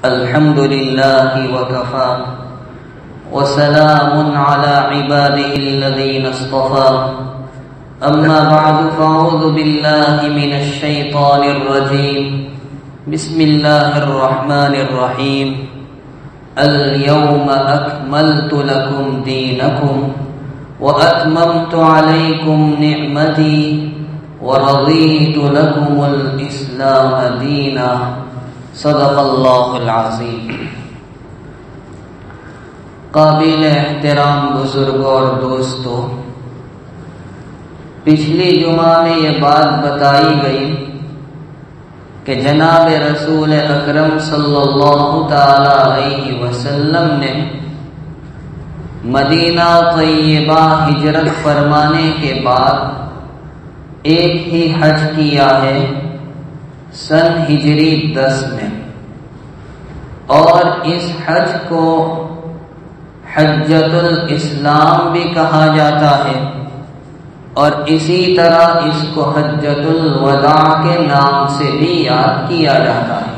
الحمد لله وكفى وسلام على عباده الذين اصطفى أما بعد فأعوذ بالله من الشيطان الرجيم بسم الله الرحمن الرحيم اليوم أكملت لكم دينكم وأتممت عليكم نعمتي ورضيت لكم الإسلام دينا صدق اللہ العظیم۔ قابل احترام بزرگوں اور دوستوں، پچھلی جمعہ میں یہ بات بتائی گئی کہ جناب رسول اکرم صلی اللہ تعالی علیہ وسلم نے مدینہ طیبہ ہجرت فرمانے کے بعد ایک ہی حج کیا ہے سن ہجری 10 میں، اور اس حج کو حجۃ الاسلام بھی کہا جاتا ہے، اور اسی طرح اس کو حجۃ الوداع کے نام سے بھی یاد کیا جاتا ہے۔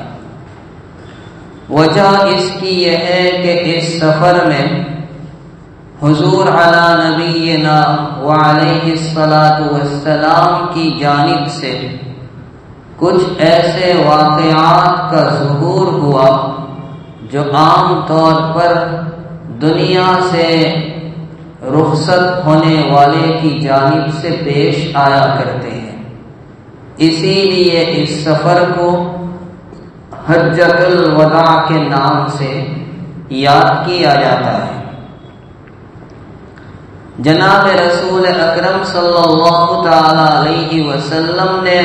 وجہ اس کی یہ ہے کہ اس سفر میں حضور علی نبینا وعلیہ الصلاۃ والسلام کی جانب سے کچھ ایسے واقعات کا ظہور ہوا جو عام طور پر دنیا سے رخصت ہونے والے کی جانب سے پیش آیا کرتے ہیں، اسی لیے اس سفر کو حجۃ الوداع کے نام سے یاد کیا جاتا ہے۔ جناب رسول اکرم صلی اللہ تعالی علیہ وسلم نے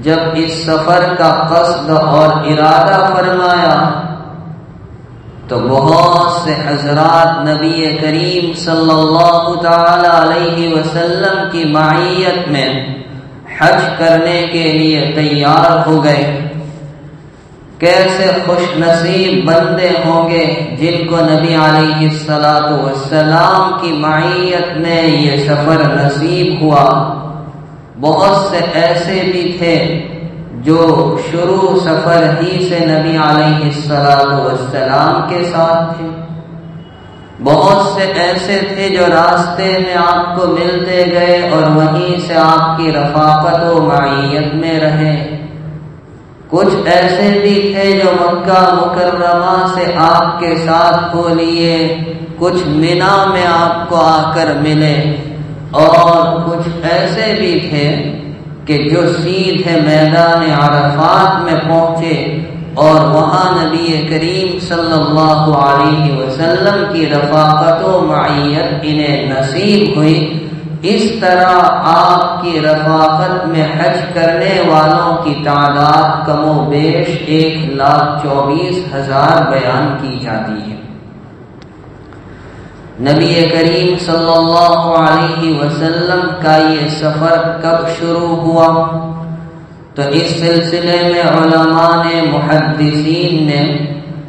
جب اس سفر کا قصد اور ارادہ فرمایا تو بہت سے حضرات نبی کریم صلی اللہ تعالی علیہ وسلم کی معیت میں حج کرنے کے لیے تیار ہو گئے۔ کیسے خوش نصیب بندے ہوں گے جن کو نبی علیہ الصلاۃ والسلام کی معیت میں یہ سفر نصیب ہوا۔ بہت سے ایسے بھی تھے جو شروع سفر ہی سے نبی علیہ الصلاۃ والسلام کے ساتھ تھے، بہت سے ایسے تھے جو راستے میں آپ کو ملتے گئے اور وہیں سے آپ کی رفاقت و معیت میں رہے، کچھ ایسے بھی تھے جو مکہ مکرمہ سے آپ کے ساتھ ہو لیے، کچھ مینا میں آپ کو آ کر ملے، اور کچھ ایسے بھی تھے کہ جو سیدھے میدان عرفات میں پہنچے اور وہاں نبی کریم صلی اللہ علیہ وسلم کی رفاقت و معیت انہیں نصیب ہوئی۔ اس طرح آپ کی رفاقت میں حج کرنے والوں کی تعداد کم و بیش 1,24,000 بیان کی جاتی ہے۔ نبی کریم صلی اللہ علیہ وسلم کا یہ سفر کب شروع ہوا؟ تو اس سلسلے میں علماء نے محدثین نے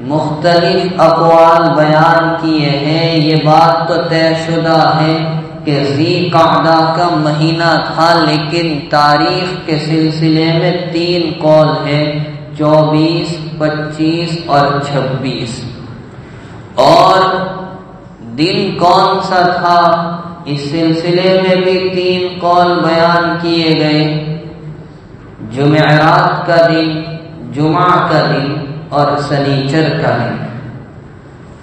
مختلف اقوال بیان کیے ہیں۔ یہ بات تو طے شدہ ہے کہ ذی قعدہ کا مہینہ تھا، لیکن تاریخ کے سلسلے میں 3 قول ہیں، 24، 25 اور 26۔ اور دن کون سا تھا اس سلسلے میں بھی 3 قول بیان کیے گئے، جمعرات کا دن، جمعہ کا دن اور سنیچر کا دن۔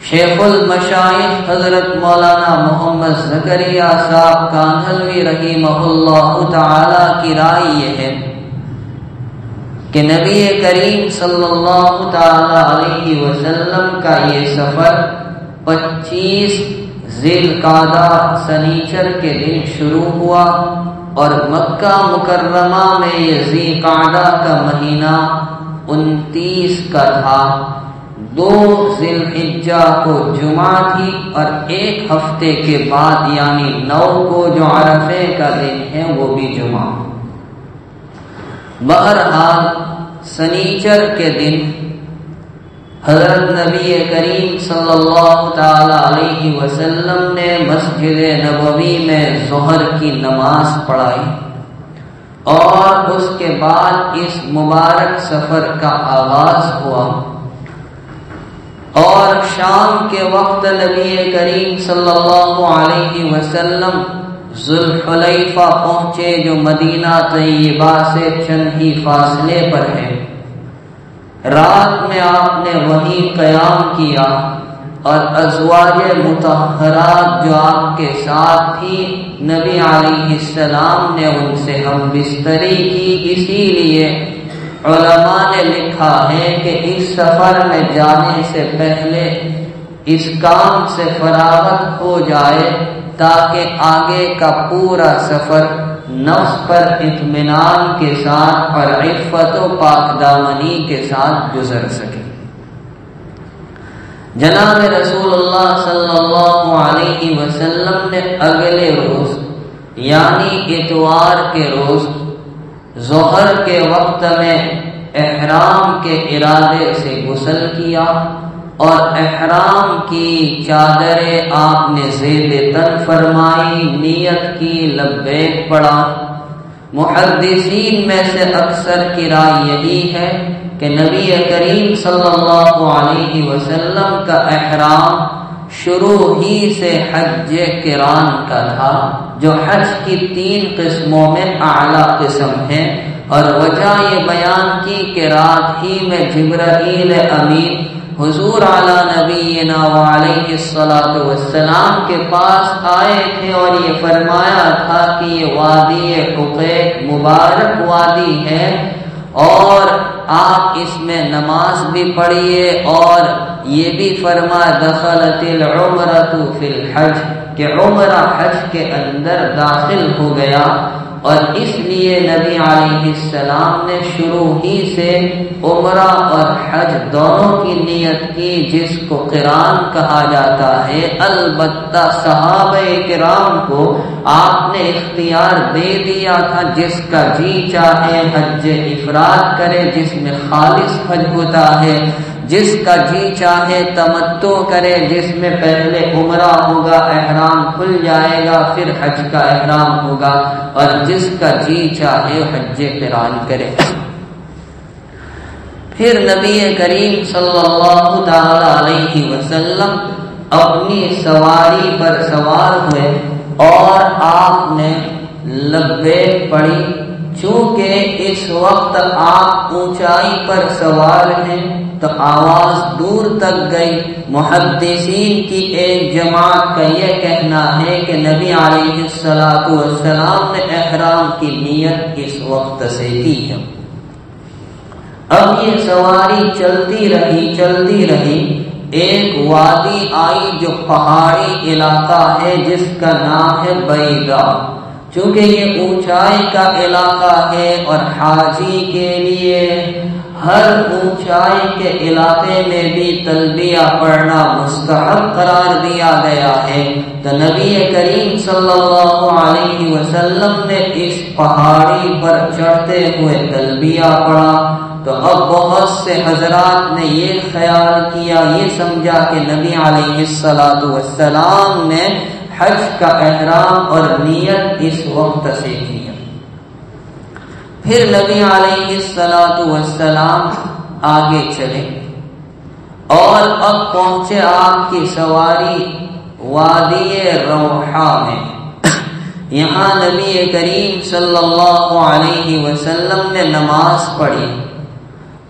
شیخ المشائخ حضرت مولانا محمد زکریا صاحب کانہلوی رحمہ اللہ تعالی کی رائے یہ ہے کہ نبی کریم صلی اللہ تعالی علیہ وسلم کا یہ سفر 25 ذی القعدہ سنیچر کے دن شروع ہوا، اور مکہ مکرمہ میں یہ ذی قعدہ کا مہینہ 29 کا تھا۔ 2 ذی الحجہ کو جمعہ تھی، اور 1 ہفتے کے بعد یعنی 9 کو جو عرفے کا دن ہے وہ بھی جمعہ۔ بہرحال سنیچر کے دن حضرت نبی کریم صلی اللہ تعالی علیہ وسلم نے مسجد نبوی میں ظہر کی نماز پڑھائی، اور اس کے بعد اس مبارک سفر کا آغاز ہوا۔ اور شام کے وقت نبی کریم صلی اللہ علیہ وسلم ذوالحلیفہ پہنچے جو مدینہ طیبہ سے چند ہی فاصلے پر ہے۔ رات میں آپ نے وہیں قیام کیا اور ازواج مطہرات جو آپ کے ساتھ تھی نبی علیہ السلام نے ان سے ہم بستری کی۔ اسی لیے علماء نے لکھا ہے کہ اس سفر میں جانے سے پہلے اس کام سے فراغت ہو جائے تاکہ آگے کا پورا سفر نفس پر اطمینان کے ساتھ اور عفت و پاک دامنی کے ساتھ گزر سکے۔ جناب رسول اللہ صلی اللہ علیہ وسلم نے اگلے روز یعنی اتوار کے روز ظہر کے وقت میں احرام کے ارادے سے غسل کیا اور احرام کی چادریں آپ نے زیب تن فرمائی، نیت کی، لبیک پڑھا۔ محدثین میں سے اکثر کی رائے یہی ہے کہ نبی کریم صلی اللہ علیہ وسلم کا احرام شروع ہی سے حج قران کا تھا، جو حج کی 3 قسموں میں اعلیٰ قسم ہے، اور وجہ یہ بیان کی کہ رات ہی میں جبرائیل امین حضور علی نبینا وعلیہ الصلوۃ والسلام کے پاس آئے تھے اور یہ فرمایا تھا کہ یہ وادی عقیق مبارک وادی ہے اور آپ اس میں نماز بھی پڑھیے، اور یہ بھی فرما دخلت العمرۃ فی الحج کہ عمرہ حج کے اندر داخل ہو گیا، اور اس لیے نبی علیہ السلام نے شروع ہی سے عمرہ اور حج دونوں کی نیت کی، جس کو قران کہا جاتا ہے۔ البتہ صحابہ کرام کو آپ نے اختیار دے دیا تھا، جس کا جی چاہے حج افراد کرے جس میں خالص حج ہوتا ہے، جس کا جی چاہے تمتع کرے جس میں پہلے عمرہ ہوگا، احرام کھل جائے گا، پھر حج کا احرام ہوگا، اور جس کا جی چاہے حج قران کرے۔ پھر نبی کریم صلی اللہ تعالی علیہ وسلم اپنی سواری پر سوار ہوئے اور آپ نے لبیک پڑھی۔ چونکہ اس وقت آپ اونچائی پر سوار ہیں تو آواز دور تک گئی۔ محدثین کی ایک جماعت کا یہ کہنا ہے کہ نبی علیہ الصلوۃ والسلام نے احرام کی نیت اس وقت سے کی ہے۔ اب یہ سواری چلتی رہی، ایک وادی آئی جو پہاڑی علاقہ ہے جس کا نام ہے بیضا۔ چونکہ یہ اونچائی کا علاقہ ہے اور حاجی کے لیے ہر اونچائی کے علاقے میں بھی تلبیہ پڑھنا مستحب قرار دیا گیا ہے، تو نبی کریم صلی اللہ علیہ وسلم نے اس پہاڑی پر چڑھتے ہوئے تلبیہ پڑھا۔ تو اب بہت سے حضرات نے یہ خیال کیا، یہ سمجھا کہ نبی علیہ الصلوۃ والسلام نے حج کا احرام اور نیت اس وقت سے کی۔ پھر نبی علیہ الصلوۃ والسلام آگے چلے اور اب پہنچے آپ کی سواری وادی روحا میں۔ یہاں نبی کریم صلی اللہ علیہ وسلم نے نماز پڑھی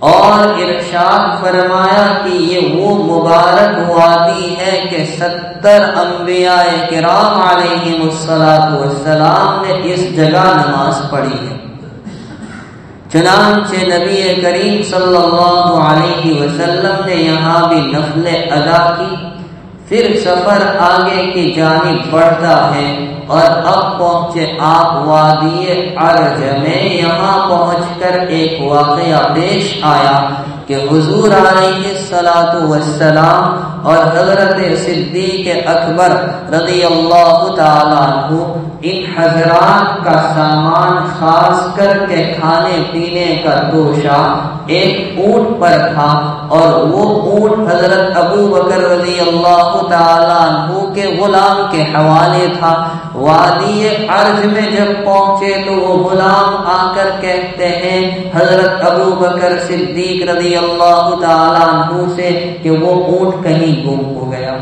اور ارشاد فرمایا کہ یہ وہ مبارک وادی ہے کہ 70 انبیاء کرام علیہم الصلوۃ والسلام نے اس جگہ نماز پڑھی ہے۔ چنانچہ نبی کریم صلی اللہ علیہ وسلم نے یہاں بھی نفل ادا کی۔ پھر سفر آگے کی جانب بڑھتا ہے اور اب پہنچے آپ وادی عرج میں۔ یہاں پہنچ کر ایک واقعہ پیش آیا کہ حضور علیہ الصلوۃ والسلام اور حضرت صدیق اکبر رضی اللہ تعالیٰ عنہ ان حضرات کا سامان خاص کر کے کھانے پینے کا توشہ ایک اونٹ پر تھا، اور وہ اونٹ حضرت ابو بکر رضی اللہ تعالیٰ عنہ کے غلام کے حوالے تھا۔ وادی ارج میں جب پہنچے تو وہ غلام آ کر کہتے ہیں حضرت ابو بکر صدیق رضی اللہ تعالیٰ عنہ سے کہ وہ اونٹ کہیں گم ہو گیا۔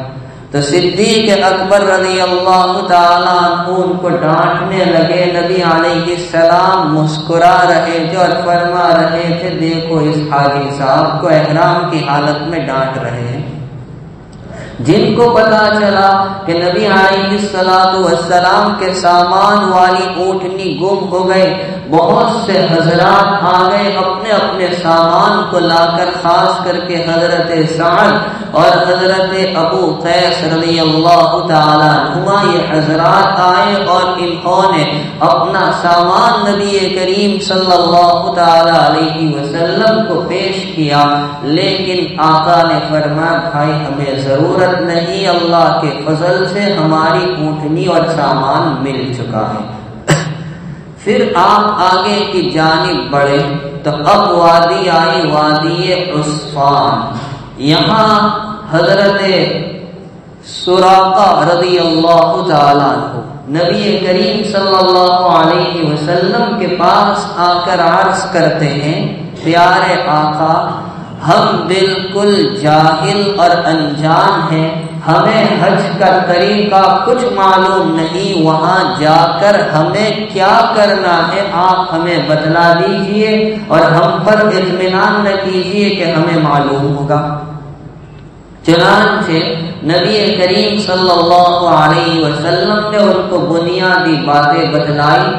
تو صدیق اکبر رضی اللہ تعالیٰ عنہ ان کو ڈانٹنے لگے۔ نبی علیہ السلام مسکرا رہے تھے اور فرما رہے تھے دیکھو اس حاجی صاحب کو احرام کی حالت میں ڈانٹ رہے ہیں۔ جن کو پتا چلا کہ نبی علیہ السلام کے سامان والی اونٹنی گم ہو گئے، بہت سے حضرات آ گئے اپنے اپنے سامان کو لا کر، خاص کر کے حضرت سعد اور حضرت ابو قیس رضی اللہ تعالی عنہما، یہ حضرات آئے اور انہوں نے اپنا سامان نبی کریم صلی اللہ تعالی علیہ وسلم کو پیش کیا، لیکن آقا نے فرمایا بھائی ہمیں ضرورت نہیں، اللہ کے فضل سے ہماری اونٹنی اور سامان مل چکا ہے۔ پھر آپ آگے کی جانب بڑھے تو اب وادی آئی، وادی عصفان۔ یہاں حضرت سراقہ رضی اللہ تعالیٰ عنہ نبی کریم صلی اللہ علیہ وسلم کے پاس آ کر عرض کرتے ہیں پیارے آقا ہم بالکل جاہل اور انجان ہیں، ہمیں حج کا طریقہ کچھ معلوم نہیں، وہاں جا کر ہمیں کیا کرنا ہے آپ ہمیں بتلا دیجئے اور ہم پر اطمینان نہ کیجئے کہ ہمیں معلوم ہوگا۔ چنانچہ نبی کریم صلی اللہ علیہ وسلم نے ان کو بنیادی باتیں بتلائی،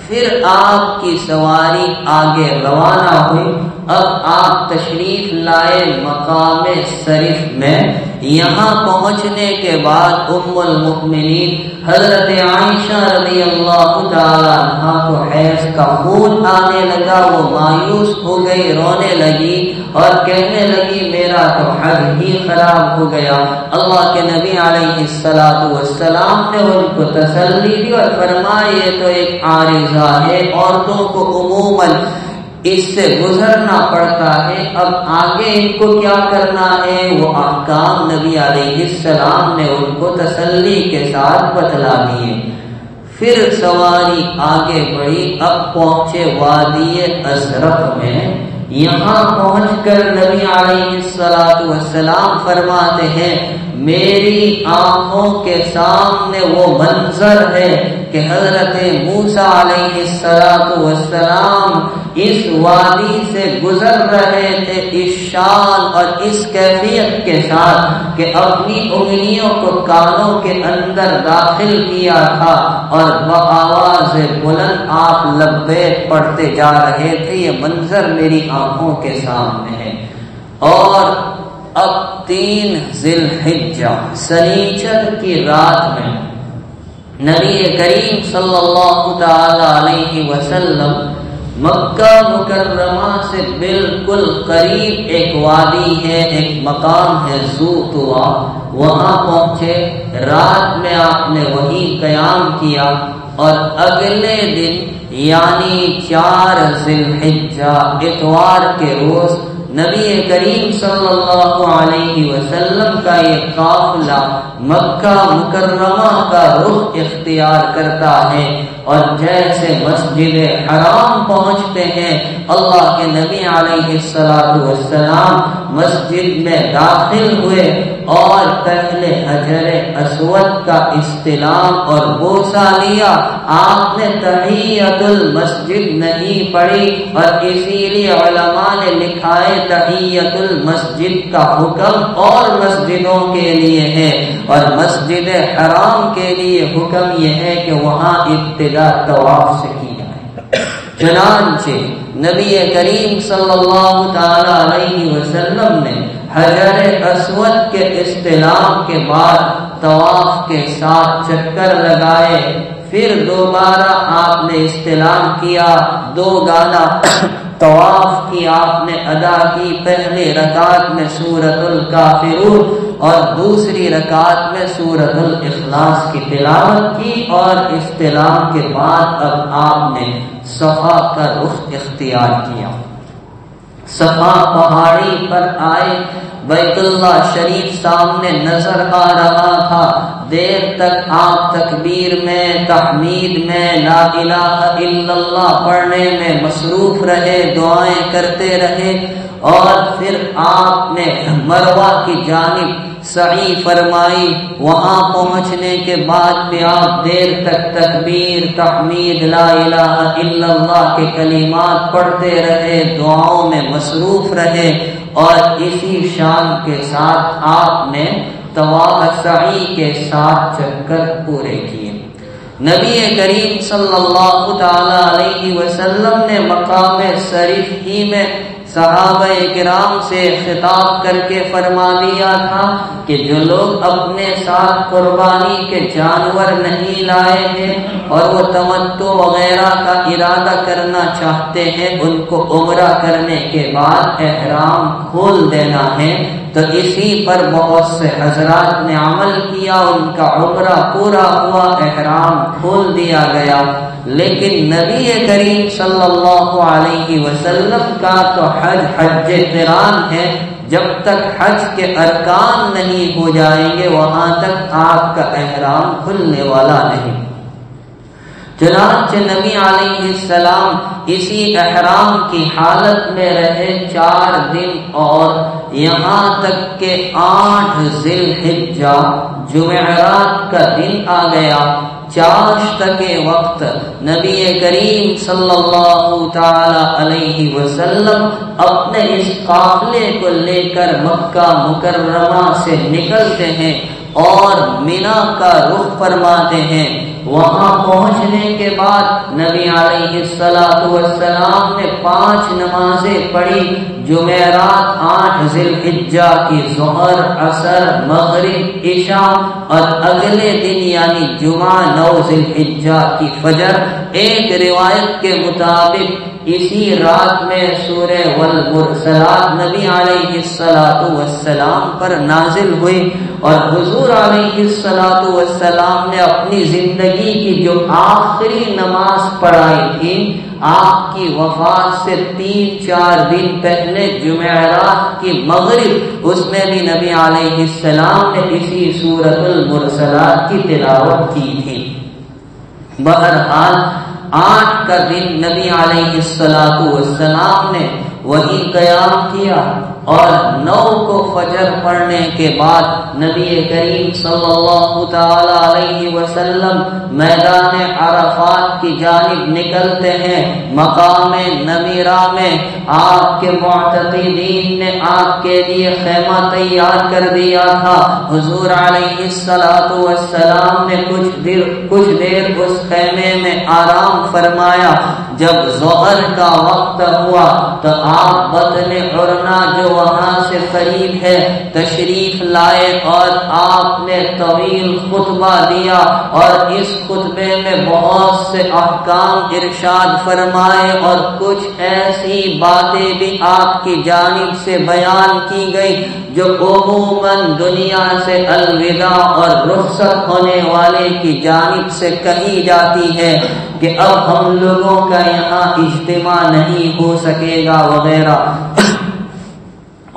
پھر آپ کی سواری آگے روانہ ہوئی۔ اب آپ تشریف لائے مقام صرف میں، یہاں پہنچنے کے بعد ام المؤمنین حضرت عائشہ رضی اللہ تعالی عنہا کو حیض کا خون آنے لگا، وہ مایوس ہو گئی، رونے لگی اور کہنے لگی میرا تو حج ہی خراب ہو گیا۔ اللہ کے نبی علیہ السلام نے ان کو تسلی دی اور فرمایا یہ تو ایک عارضہ ہے، عورتوں کو عموماً اس سے گزرنا پڑتا ہے، اب آگے ان کو کیا کرنا ہے وہ احکام نبی علیہ السلام نے ان کو تسلی کے ساتھ بتلا دیے۔ پھر سواری آگے بڑھی، اب پہنچے وادی ازرق میں۔ یہاں پہنچ کر نبی علیہ السلام فرماتے ہیں میری آنکھوں کے سامنے وہ منظر ہے کہ حضرت موسیٰ علیہ السلام اس وادی سے گزر رہے تھے اس شان اور اس کیفیت کے ساتھ کہ اپنی انگلیوں کو کانوں کے اندر داخل کیا تھا اور بآواز بلند آپ لبیک پڑھتے جا رہے تھے۔ یہ منظر میری آنکھوں کے سامنے ہے۔ اور اب 3 ذی الحجہ سنیچر کی رات میں نبی کریم صلی اللہ تعالی علیہ وسلم مکہ مکرمہ سے بالکل قریب ایک وادی ہے، ایک مقام ہے ذو طوا، وہاں پہنچے۔ رات میں آپ نے وہیں قیام کیا اور اگلے دن یعنی 4 ذی الحجہ اتوار کے روز نبی کریم صلی اللہ علیہ وسلم کا یہ قافلہ مکہ مکرمہ کا رخ اختیار کرتا ہے، اور جیسے مسجد حرام پہنچتے ہیں اللہ کے نبی علیہ السلام مسجد میں داخل ہوئے اور پہلے حجر اسود کا استلام اور بوسہ لیا۔ آپ نے تحیۃ المسجد نہیں پڑھی اور اسی لیے علماء نے لکھا ہے تحیۃ المسجد کا حکم اور مسجدوں کے لیے ہے، اور مسجد حرام کے لیے حکم یہ ہے کہ وہاں ابتدا طواف سے کی جائے۔ چنانچہ نبی کریم صلی اللہ تعالی علیہ وسلم نے حجر اسود کے استلام کے بعد طواف کے ساتھ چکر لگائے، پھر دوبارہ آپ نے استلام کیا، 2 گانا طواف کی آپ نے ادا کی، پہلے رکعت میں سورۃ الکافرون اور دوسری رکعت میں سورۃ الاخلاص کی تلاوت کی، اور استلام کے بعد اب آپ نے صفا کا رخ اختیار کیا۔ صفا پہاڑی پر آئے، بیت اللہ شریف سامنے نظر آ رہا تھا، دیر تک آپ تکبیر میں، تحمید میں، لا الہ الا اللہ پڑھنے میں مصروف رہے، دعائیں کرتے رہے، اور پھر آپ نے مروہ کی جانب سعی فرمائی۔ وہاں پہنچنے کے بعد بھی آپ دیر تک تکبیر، تحمید، لا الہ الا اللہ کے کلمات پڑھتے رہے، دعاؤں میں مصروف رہے، اور اسی شان کے ساتھ آپ نے طواف سعی کے 7 چکر پورے کیے۔ نبی کریم صلی اللہ تعالی علیہ وسلم نے مقام شریف ہی میں صحابہ کرام سے خطاب کر کے فرما دیا تھا کہ جو لوگ اپنے ساتھ قربانی کے جانور نہیں لائے ہیں اور وہ تمتع وغیرہ کا ارادہ کرنا چاہتے ہیں، ان کو عمرہ کرنے کے بعد احرام کھول دینا ہے۔ تو اسی پر بہت سے حضرات نے عمل کیا، ان کا عمرہ پورا ہوا، احرام کھول دیا گیا۔ لیکن نبی کریم صلی اللہ علیہ وسلم کا تو حج قران ہے، جب تک حج کے ارکان نہیں ہو جائیں گے وہاں تک آپ کا احرام کھلنے والا نہیں۔ چنانچہ نبی علیہ السلام اسی احرام کی حالت میں رہے 4 دن، اور یہاں تک کہ 8 ذی الحجہ جمعرات کا دن آ گیا۔ چاشت کے وقت نبی کریم صلی اللہ تعالی علیہ وسلم اپنے اس قافلے کو لے کر مکہ مکرمہ سے نکلتے ہیں اور مینا کا رخ فرماتے ہیں۔ وہاں پہنچنے کے بعد نبی علیہ السلام نے 5 نمازیں پڑھی، جمعرات 8 ذی الحجہ کی ظہر، عصر، مغرب، عشاء، اور اگلے دن یعنی جمعہ 9 ذی الحجہ کی فجر۔ ایک روایت کے مطابق اسی رات میں سورہ والمرسلات نبی علیہ السلام پر نازل ہوئی، اور حضور علیہ السلام نے اپنی زندگی کی جو آخری نماز پڑھائی تھی آپ کی وفات سے 3-4 دن پہلے جمعرات کی مغرب، اس میں بھی نبی علیہ السلام نے اسی سورۃ المرسلات کی تلاوت کی تھی۔ بہرحال 8 کا دن نبی علیہ السلام نے وہی قیام کیا، اور 9 کو فجر پڑھنے کے بعد نبی کریم صلی اللہ تعالی علیہ وسلم میدان عرفات کی جانب نکلتے ہیں۔ مقام نمیرہ میں آپ کے معتقدین نے آپ کے لیے خیمہ تیار کر دیا تھا۔ حضور علیہ السلام نے کچھ دیر اس خیمے میں آرام فرمایا۔ جب ظہر کا وقت ہوا تو آپ بطن عرنا جو وہاں سے قریب ہے تشریف لائے، اور آپ نے طویل خطبہ دیا، اور اس خطبے میں بہت سے احکام ارشاد فرمائے، اور کچھ ایسی باتیں بھی آپ کی جانب سے بیان کی گئی جو عموماً دنیا سے الوداع اور رخصت ہونے والے کی جانب سے کہی جاتی ہے کہ اب ہم لوگوں کا یہاں اجتماع نہیں ہو سکے گا وغیرہ۔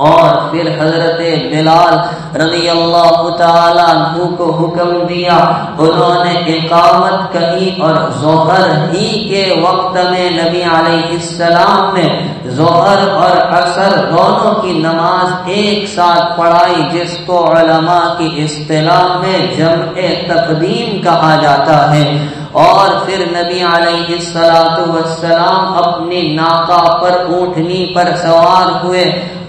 اور پھر حضرت بلال رضی اللہ تعالیٰ عنہ کو حکم دیا، انہوں نے اقامت کہی، اور ظہر ہی کے وقت میں نبی علیہ السلام نے ظہر اور عصر دونوں کی نماز ایک ساتھ پڑھائی، جس کو علماء کی اصطلاح میں جمع تقدیم کہا جاتا ہے۔ اور پھر نبی علیہ السلام اپنی ناقہ پر، اونٹنی پر سوار ہوئے،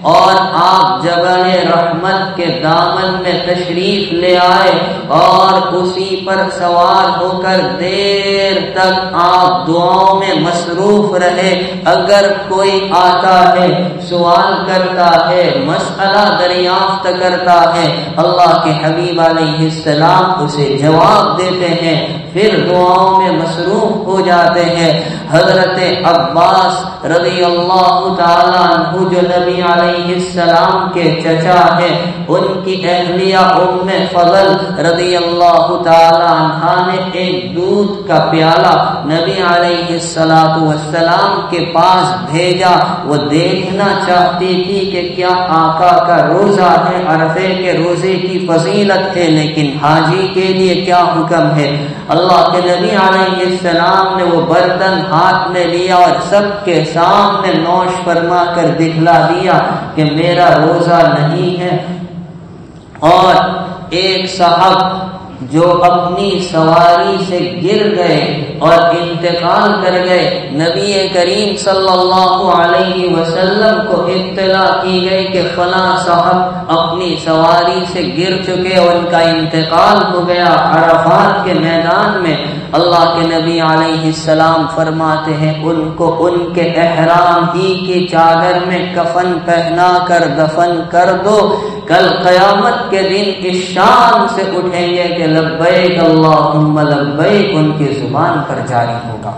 اور آپ جبل رحمت کے دامن میں تشریف لے آئے، اور اسی پر سوار ہو کر دیر تک آپ دعاؤں میں مصروف رہے۔ اگر کوئی آتا ہے، سوال کرتا ہے، مسئلہ دریافت کرتا ہے، اللہ کے حبیب علیہ السلام اسے جواب دیتے ہیں، پھر دعاؤں میں مصروف ہو جاتے ہیں۔ حضرت عباس رضی اللہ تعالیٰ عنہ جو نبی علیہ علیہ السلام کے چچا ہیں، ان کی اہلیہ ام فضل رضی اللہ تعالی عنہا نے ایک دودھ کا پیالہ نبی علیہ السلام کے پاس بھیجا۔ وہ دیکھنا چاہتی تھی کہ کیا آقا کا روزہ ہے، عرفے کے روزے کی فضیلت ہے، لیکن حاجی کے لیے کیا حکم ہے۔ اللہ کے نبی علیہ السلام نے وہ برتن ہاتھ میں لیا اور سب کے سامنے نوش فرما کر دکھلا دیا کہ میرا روزہ نہیں ہے۔ اور ایک صاحب جو اپنی سواری سے گر گئے اور انتقال کر گئے، نبی کریم صلی اللہ علیہ وسلم کو اطلاع کی گئی کہ فلاں صاحب اپنی سواری سے گر چکے اور ان کا انتقال ہو گیا عرفات کے میدان میں۔ اللہ کے نبی علیہ السلام فرماتے ہیں ان کو ان کے احرام ہی کی چادر میں کفن پہنا کر دفن کر دو، کل قیامت کے دن اس شان سے اٹھیں گے کہ لبیک اللہم لبیک ان کی زبان پر جاری ہوگا۔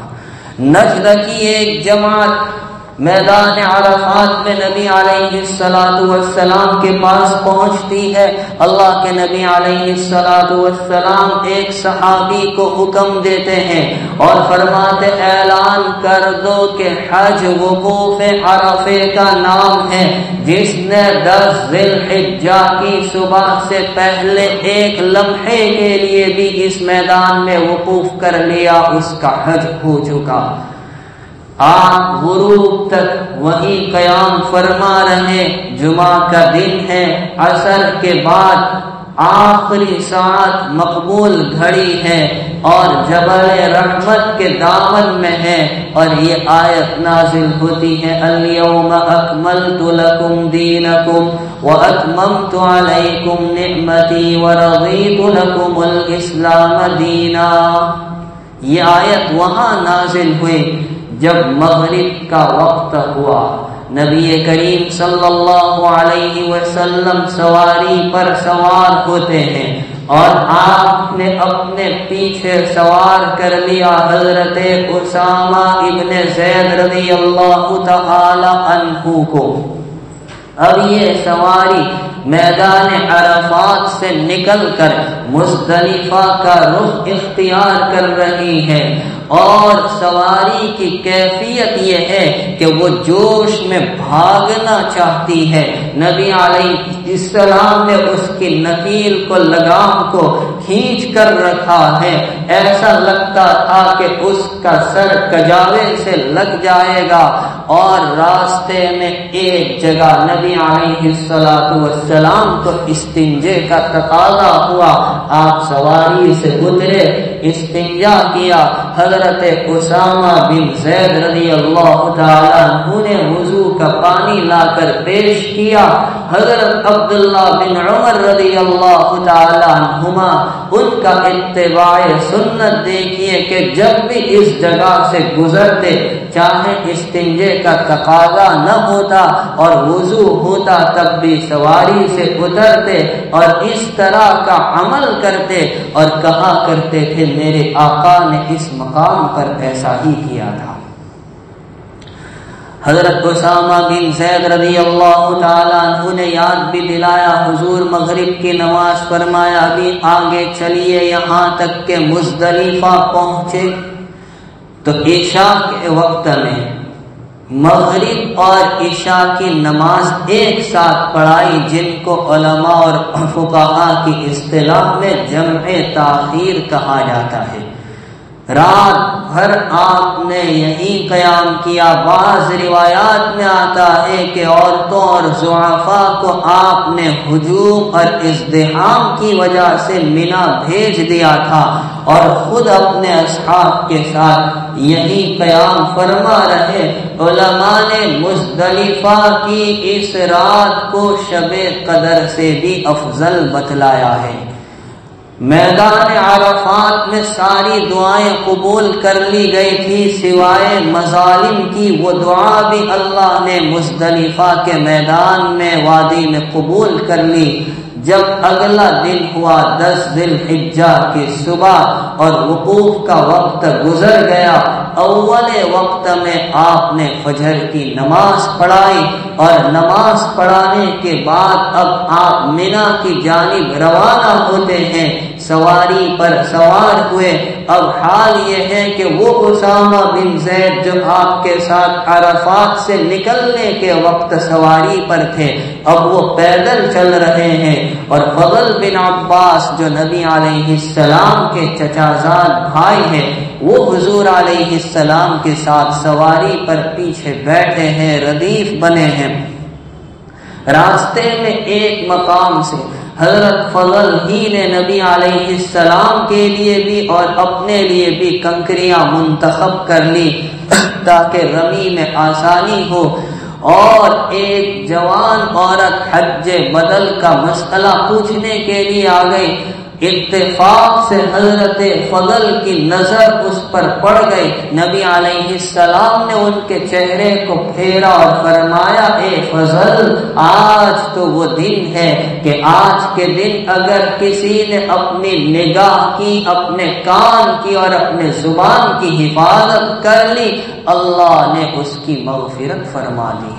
نجد کی ایک جماعت میدان عرفات میں نبی علیہ السلام کے پاس پہنچتی ہے۔ اللہ کے نبی علیہ السلام ایک صحابی کو حکم دیتے ہیں اور فرماتے اعلان کر دو کہ حج وقوف عرفے کا نام ہے، جس نے 10 ذی الحجہ کی صبح سے پہلے ایک لمحے کے لیے بھی اس میدان میں وقوف کر لیا اس کا حج ہو چکا۔ آپ غروب تک وہی قیام فرما رہے، جمعہ کا دن ہے، عصر کے بعد آخری ساعت مقبول گھڑی ہے اور جبل رحمت کے دامن میں ہے، اور یہ آیت نازل ہوتی ہے الیوم اکملت لکم دینکم واتممت علیکم نعمتی ورضیت لکم الاسلام دینا۔ یہ آیت وہاں نازل ہوئی جب مغرب کا وقت ہوا۔ نبی کریم صلی اللہ علیہ وسلم سواری پر سوار ہوتے ہیں اور آپ نے اپنے پیچھے سوار کر لیا حضرت اسامہ ابن زید رضی اللہ تعالی عنہ کو۔ اب یہ سواری میدان عرفات سے نکل کر مزدلفہ کا رخ اختیار کر رہی ہے، اور سواری کی کیفیت یہ ہے کہ وہ جوش میں بھاگنا چاہتی ہے۔ نبی علیہ السلام نے اس کی نکیل کو لگام کو کھینچ کر رکھا ہے، ایسا لگتا تھا کہ اس کا سر کجاوے سے لگ جائے گا۔ اور راستے میں ایک جگہ نبی علیہ السلام کو استنجے کا تقاضا ہوا، آپ سواری سے اترے، استنجا کیا۔ حضرت اسامہ بن زید رضی اللہ تعالی عنہ نے وضو کا پانی لا کر پیش کیا۔ حضرت عبداللہ بن عمر رضی اللہ تعالی عنہما ان کا اتباع سنت دیکھیے کہ جب بھی اس جگہ سے گزرتے، چاہے استنجے کا تقاضا نہ ہوتا اور وضو ہوتا، تب بھی سواری سے اترتے اور اس طرح کا عمل کرتے اور کہا کرتے تھے میرے آقا نے اس مقام پر ایسا ہی کیا تھا۔ حضرت اسامہ بن زید رضی اللہ تعالی عنہ نے یاد بھی دلایا، حضور مغرب کی نماز فرمایا ابھی آگے چلیے یہاں تک کہ مزدلفہ پہنچے، تو عشاء کے وقت میں مغرب اور عشاء کی نماز ایک ساتھ پڑھائی، جن کو علماء اور فقہاء کی اصطلاح میں جمع تاخیر کہا جاتا ہے۔ رات بھر آپ نے یہی قیام کیا۔ بعض روایات میں آتا ہے کہ عورتوں اور ضعفاء کو آپ نے ہجوم اور ازدحام کی وجہ سے مینا بھیج دیا تھا اور خود اپنے اصحاب کے ساتھ یہی قیام فرما رہے۔ علماء نے مزدلفہ کی اس رات کو شب قدر سے بھی افضل بتلایا ہے۔ میدان عرفات میں ساری دعائیں قبول کر لی گئی تھی سوائے مظالم کی، وہ دعا بھی اللہ نے مزدلفہ کے میدان میں وادی میں قبول کر لی۔ جب اگلا دن ہوا 10 ذی الحجہ کی صبح اور وقوف کا وقت گزر گیا، اول وقت میں آپ نے فجر کی نماز پڑھائی، اور نماز پڑھانے کے بعد اب آپ مینا کی جانب روانہ ہوتے ہیں، سواری پر سوار ہوئے۔ اب حال یہ ہے کہ وہ اسامہ بن زید جو آپ کے ساتھ عرفات سے نکلنے کے وقت سواری پر تھے، اب وہ پیدل چل رہے ہیں، اور فضل بن عباس جو نبی علیہ السلام کے چچا زاد بھائی ہیں، وہ حضور علیہ السلام کے ساتھ سواری پر پیچھے بیٹھے ہیں، ردیف بنے ہیں۔ راستے میں ایک مقام سے حضرت فضل ہی نے نبی علیہ السلام کے لیے بھی اور اپنے لیے بھی کنکریاں منتخب کر لی تاکہ رمی میں آسانی ہو، اور ایک جوان عورت حج بدل کا مسئلہ پوچھنے کے لیے آ گئی۔ اتفاق سے حضرت فضل کی نظر اس پر پڑ گئی، نبی علیہ السلام نے ان کے چہرے کو پھیرا اور فرمایا، اے فضل، آج تو وہ دن ہے کہ آج کے دن اگر کسی نے اپنی نگاہ کی، اپنے کان کی اور اپنے زبان کی حفاظت کر لی، اللہ نے اس کی مغفرت فرما دی۔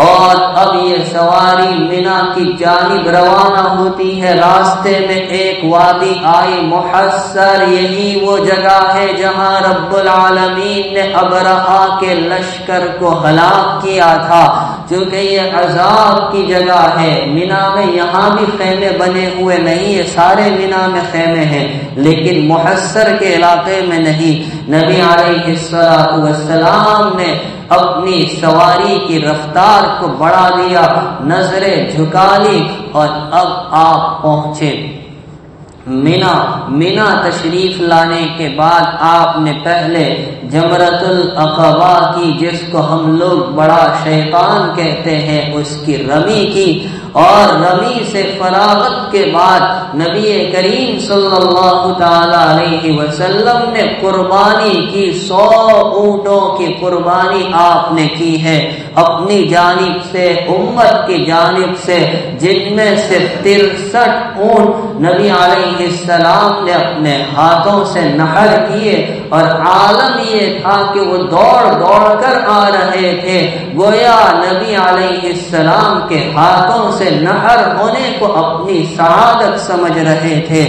اور اب یہ سواری مینا کی جانب روانہ ہوتی ہے۔ راستے میں ایک وادی آئی، محصر، یہی وہ جگہ ہے جہاں رب العالمین نے ابرہا کے لشکر کو ہلاک کیا تھا، چونکہ یہ عذاب کی جگہ ہے۔ مینا میں یہاں بھی خیمے بنے ہوئے نہیں، یہ سارے مینا میں خیمے ہیں، لیکن محصر کے علاقے میں نہیں۔ نبی علیہ السلام نے اپنی سواری کی رفتار کو بڑھا دیا، نظریں جھکا لی، اور اب آپ پہنچے مینا تشریف لانے کے بعد آپ نے پہلے جمرۃ العقبہ کی، جس کو ہم لوگ بڑا شیطان کہتے ہیں، اس کی رمی کی، اور رمی سے فراغت کے بعد نبی کریم صلی اللہ تعالی علیہ وسلم نے قربانی کی، 100 اونٹوں کی قربانی آپ نے کی ہے اپنی جانب سے، امت کی جانب سے، جن میں سے 63 اونٹ نبی علیہ السلام نے اپنے ہاتھوں سے نحر کیے، اور عالم یہ تھا کہ وہ دوڑ دوڑ کر آ رہے تھے، گویا نبی علیہ السلام کے ہاتھوں سے نحر ہونے کو اپنی سعادت سمجھ رہے تھے۔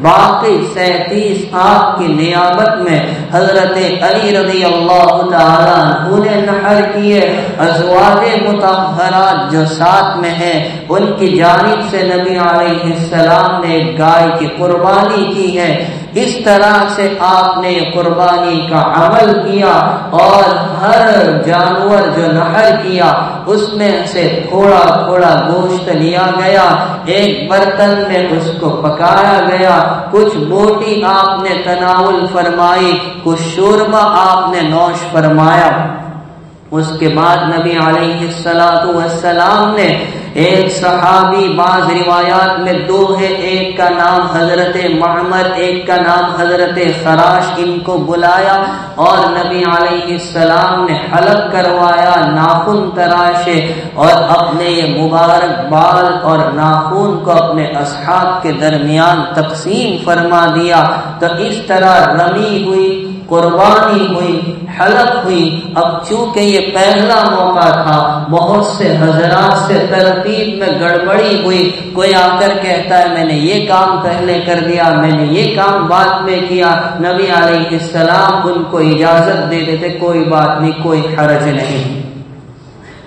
باقی 37 آپ کی نیابت میں حضرت علی رضی اللہ تعالیٰ عنہ نے نحر کیے، ازواج مطہرات جو ساتھ میں ہیں ان کی جانب سے نبی علیہ السلام نے ایک گائے کی قربانی کی ہے۔ اس طرح سے آپ نے قربانی کا عمل کیا، اور ہر جانور جو نحر کیا اس میں سے تھوڑا تھوڑا گوشت لیا گیا، ایک برتن میں اس کو پکایا گیا، کچھ بوٹی آپ نے تناول فرمائی، کچھ شوربہ آپ نے نوش فرمایا۔ اس کے بعد نبی علیہ السلام نے ایک صحابی، بعض روایات میں 2 ہے، ایک کا نام حضرت معمر، ایک کا نام حضرت خراش، ان کو بلایا اور نبی علیہ السلام نے حلق کروایا، ناخن تراشے، اور اپنے یہ مبارک بال اور ناخن کو اپنے اصحاب کے درمیان تقسیم فرما دیا۔ تو اس طرح رمی ہوئی، قربانی ہوئی، حلق ہوئی۔ اب چونکہ یہ پہلا موقع تھا، بہت سے حضرات سے ترتیب میں گڑبڑی ہوئی، کوئی آ کر کہتا ہے میں نے یہ کام پہلے کر دیا، میں نے یہ کام بعد میں کیا، نبی علیہ السلام ان کو اجازت دے دیتے، کوئی بات نہیں، کوئی حرج نہیں۔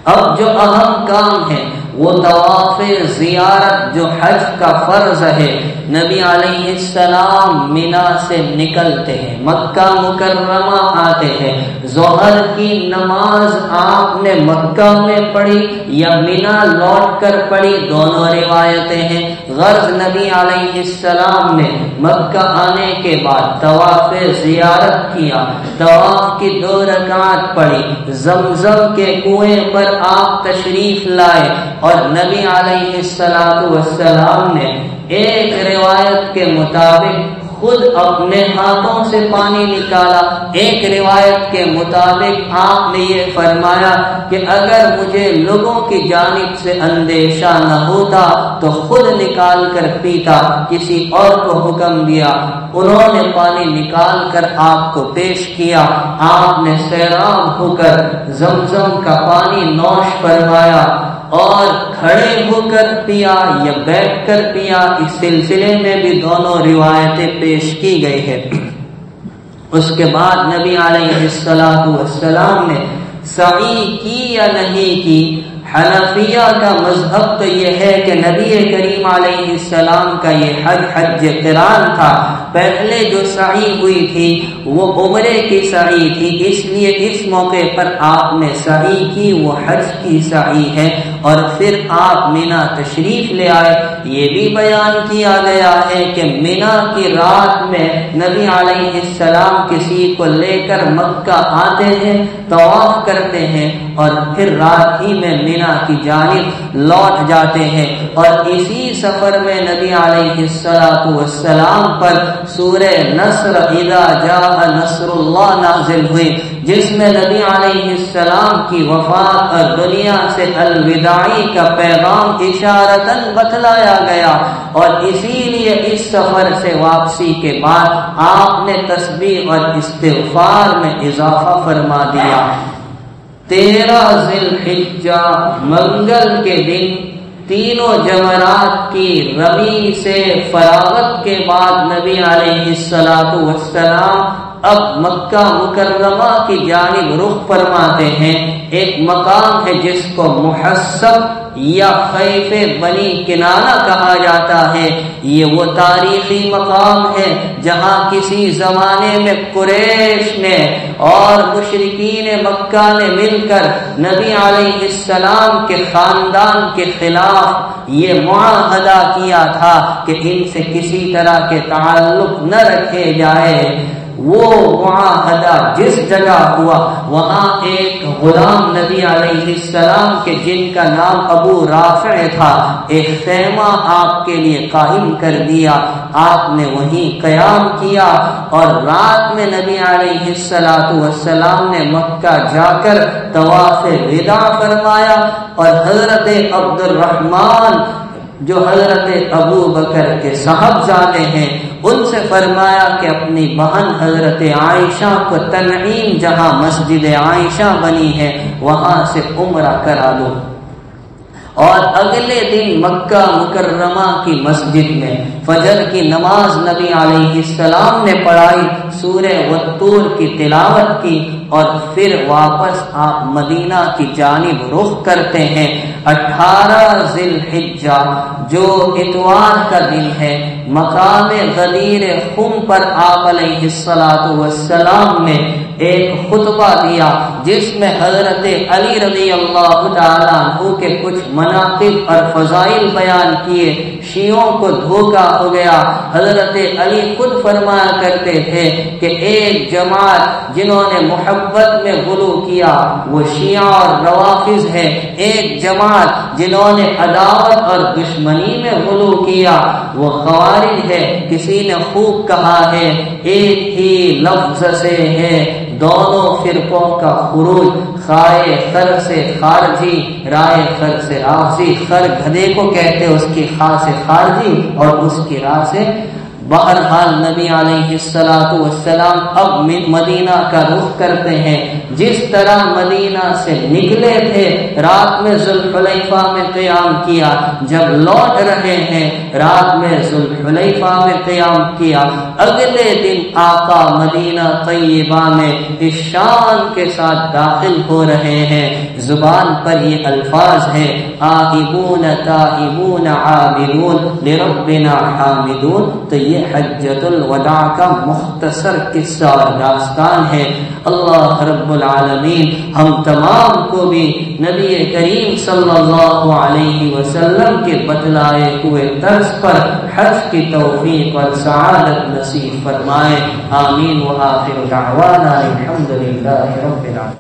اب جو اہم کام ہے وہ طواف زیارت، جو حج کا فرض ہے۔ نبی علیہ السلام مینا سے نکلتے ہیں، مکہ مکرمہ آتے ہیں، ظہر کی نماز آپ نے مکہ میں پڑھی یا مینا لوٹ کر پڑھی، دونوں روایتیں ہیں۔ غرض نبی علیہ السلام نے مکہ آنے کے بعد طواف زیارت کیا، طواف کی 2 رکعت پڑھی، زمزم کے کنویں پر آپ تشریف لائے، اور نبی علیہ السلام نے ایک روایت کے مطابق خود اپنے ہاتھوں سے پانی نکالا۔ ایک روایت کے مطابق آپ نے یہ فرمایا کہ اگر مجھے لوگوں کی جانب سے اندیشہ نہ ہوتا تو خود نکال کر پیتا، کسی اور کو حکم دیا۔ انہوں نے پانی نکال کر آپ کو پیش کیا، آپ نے سیراب ہو کر زمزم کا پانی نوش فرمایا اور کھڑے ہو کر پیا یا بیٹھ کر پیا، اس سلسلے میں بھی دونوں روایتیں پیش کی گئی ہے۔ اس کے بعد نبی علیہ السلام نے سعی کی یا نہیں کی؟ حنفیہ کا مذہب تو یہ ہے کہ نبی کریم علیہ السلام کا یہ حج قران تھا۔ پہلے جو سعی ہوئی تھی وہ عمرے کی سعی تھی، اس لیے اس موقع پر آپ نے سعی کی، وہ حج کی سعی ہے۔ اور پھر آپ مینا تشریف لے آئے۔ یہ بھی بیان کیا گیا ہے کہ مینا کی رات میں نبی علیہ السلام کسی کو لے کر مکہ آتے ہیں، طواف کرتے ہیں اور پھر رات ہی میں مینا کی جانب لوٹ جاتے ہیں۔ اور اسی سفر میں نبی علیہ السلام پر سورہ نصر اذا جاء نصر اللہ نازل ہوئی، جس میں نبی علیہ السلام کی وفات اور دنیا سے الوداعی کا پیغام اشارتاً بتلایا گیا۔ اور اسی لیے اس سفر سے واپسی کے بعد آپ نے تسبیح اور استغفار میں اضافہ فرما دیا۔ 13 ذی الحجہ منگل کے دن تینوں جمرات کی رمی سے فراغت کے بعد نبی علیہ السلام اب مکہ مکرمہ کی جانب رخ فرماتے ہیں۔ ایک مقام ہے جس کو محصب یا خیف بنی کنانہ کہا جاتا ہے۔ یہ وہ تاریخی مقام ہے جہاں کسی زمانے میں قریش نے اور مشرکین مکہ نے مل کر نبی علیہ السلام کے خاندان کے خلاف یہ معاہدہ کیا تھا کہ ان سے کسی طرح کے تعلق نہ رکھے جائے۔ وہ معاہدہ جس جگہ ہوا وہاں ایک غلام نبی علیہ السلام کے جن کا نام ابو رافع تھا، ایک خیمہ آپ کے لیے قائم کر دیا۔ آپ نے وہیں قیام کیا اور رات میں نبی علیہ السلام نے مکہ جا کر طواف وداع فرمایا اور حضرت عبد الرحمن جو حضرت ابو بکر کے صاحبزادے ہیں ان سے فرمایا کہ اپنی بہن حضرت عائشہ کو تنعیم جہاں مسجد عائشہ بنی ہے وہاں سے عمرہ کرا لو۔ اور اگلے دن مکہ مکرمہ کی مسجد میں فجر کی نماز نبی علیہ السلام نے پڑھائی، سورہ والطور کی تلاوت کی اور پھر واپس آپ مدینہ کی جانب رخ کرتے ہیں۔ 18 ذی الحجہ جو اتوار کا دن ہے، مقام غدیر خم پر آپ علیہ السلام نے ایک خطبہ دیا جس میں حضرت علی رضی اللہ تعالیٰ عنہ کے کچھ مناقب اور فضائل بیان کیے۔ شیعوں کو دھوکہ ہو گیا۔ حضرت علی خود فرمایا کرتے تھے کہ ایک جماعت جنہوں نے محبت میں غلو کیا وہ شیعہ اور روافض ہے، ایک جماعت جنہوں نے عداوت اور دشمنی میں غلو کیا وہ خوارج ہے۔ کسی نے خوب کہا ہے ایک ہی لفظ سے ہے دونوں فرقوں کا خروج، خائے خر سے خارجی، رائے خر سے رافضی۔ خر گدھے کو کہتے اس کی خا سے خارجی اور اس کی راہ سے۔ بہرحال نبی علیہ السلام اب مدینہ کا رخ کرتے ہیں۔ جس طرح مدینہ سے نکلے تھے رات میں ذوالحلیفہ میں قیام کیا، جب لوٹ رہے ہیں رات میں ذوالحلیفہ میں قیام کیا۔ اگلے دن آقا مدینہ طیبہ میں اس شان کے ساتھ داخل ہو رہے ہیں۔ زبان پر یہ الفاظ ہیں آئبون تائبون عابدون لربنا حامدون۔ تو یہ حجۃ الوداع کا مختصر قصہ اور داستان ہے۔ اللہ رب العالمین ہم تمام کو بھی نبی کریم صلی اللہ علیہ وسلم کے بتلائے ہوئے طرز پر حج کی توفیق اور سعادت نصیب فرمائے۔ آمین۔ وآخر دعوانا الحمد للہ رب العالمین۔